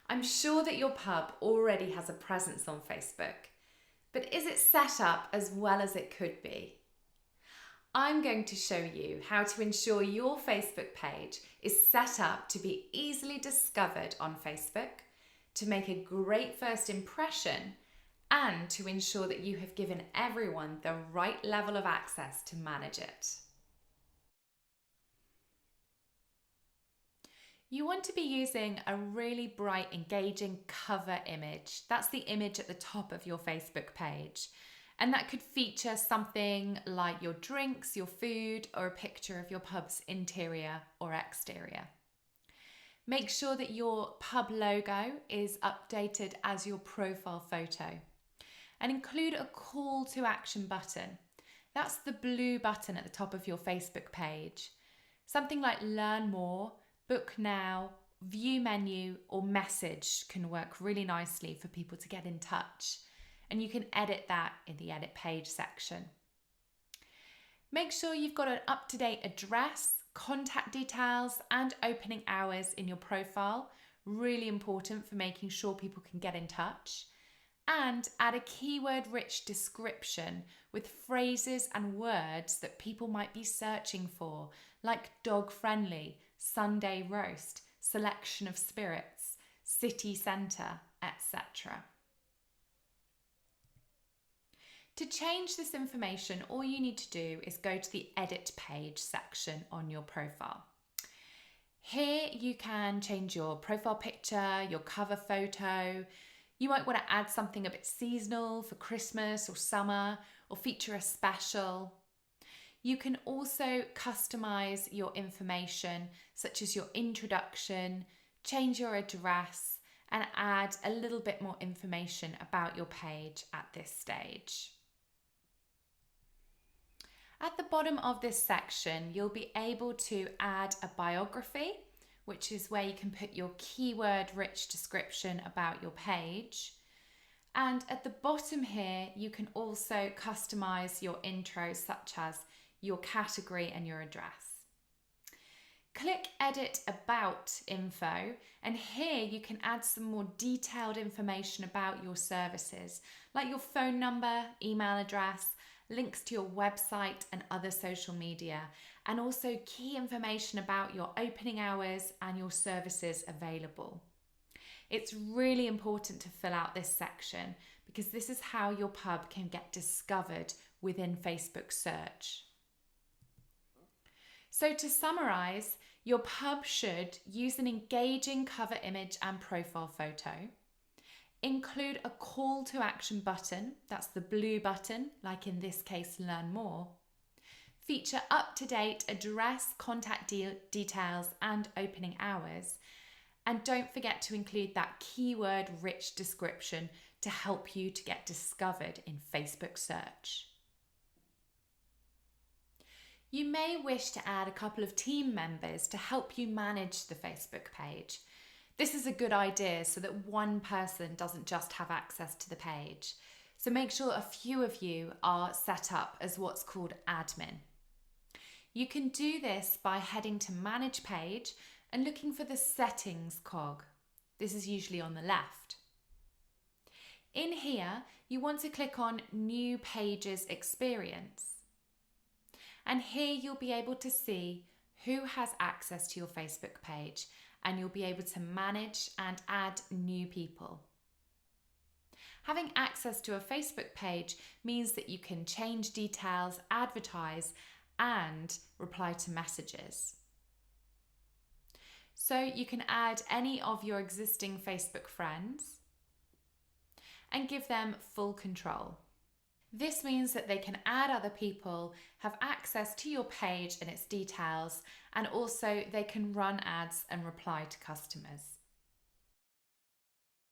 I'm sure that your pub already has a presence on Facebook, but is it set up as well as it could be? I'm going to show you how to ensure your Facebook page is set up to be easily discovered on Facebook, to make a great first impression, and to ensure that you have given everyone the right level of access to manage it. You want to be using a really bright, engaging cover image. That's the image at the top of your Facebook page. And that could feature something like your drinks, your food, or a picture of your pub's interior or exterior. Make sure that your pub logo is updated as your profile photo. And include a call to action button. That's the blue button at the top of your Facebook page. Something like learn more, book now, view menu, or message can work really nicely for people to get in touch. And you can edit that in the edit page section. Make sure you've got an up-to-date address, contact details, and opening hours in your profile. Really important for making sure people can get in touch. And add a keyword-rich description with phrases and words that people might be searching for, like dog-friendly, Sunday roast, selection of spirits, city centre, etc. To change this information, all you need to do is go to the edit page section on your profile. Here you can change your profile picture, your cover photo. You might want to add something a bit seasonal for Christmas or summer, or feature a special. You can also customize your information, such as your introduction, change your address, and add a little bit more information about your page at this stage. At the bottom of this section, you'll be able to add a biography, which is where you can put your keyword-rich description about your page. And at the bottom here, you can also customize your intro, such as your category and your address. Click Edit About Info, and here you can add some more detailed information about your services, like your phone number, email address, links to your website and other social media, and also key information about your opening hours and your services available. It's really important to fill out this section because this is how your pub can get discovered within Facebook search. So to summarize, your pub should use an engaging cover image and profile photo, include a call to action button, that's the blue button, like in this case, learn more. Feature up-to-date address, contact details, and opening hours. And don't forget to include that keyword-rich description to help you to get discovered in Facebook search. You may wish to add a couple of team members to help you manage the Facebook page. This is a good idea so that one person doesn't just have access to the page. So make sure a few of you are set up as what's called admin. You can do this by heading to Manage Page and looking for the Settings cog. This is usually on the left. In here, you want to click on New Pages Experience. And here you'll be able to see who has access to your Facebook page, and you'll be able to manage and add new people. Having access to a Facebook page means that you can change details, advertise, and reply to messages. So you can add any of your existing Facebook friends and give them full control. This means that they can add other people, have access to your page and its details, and also they can run ads and reply to customers.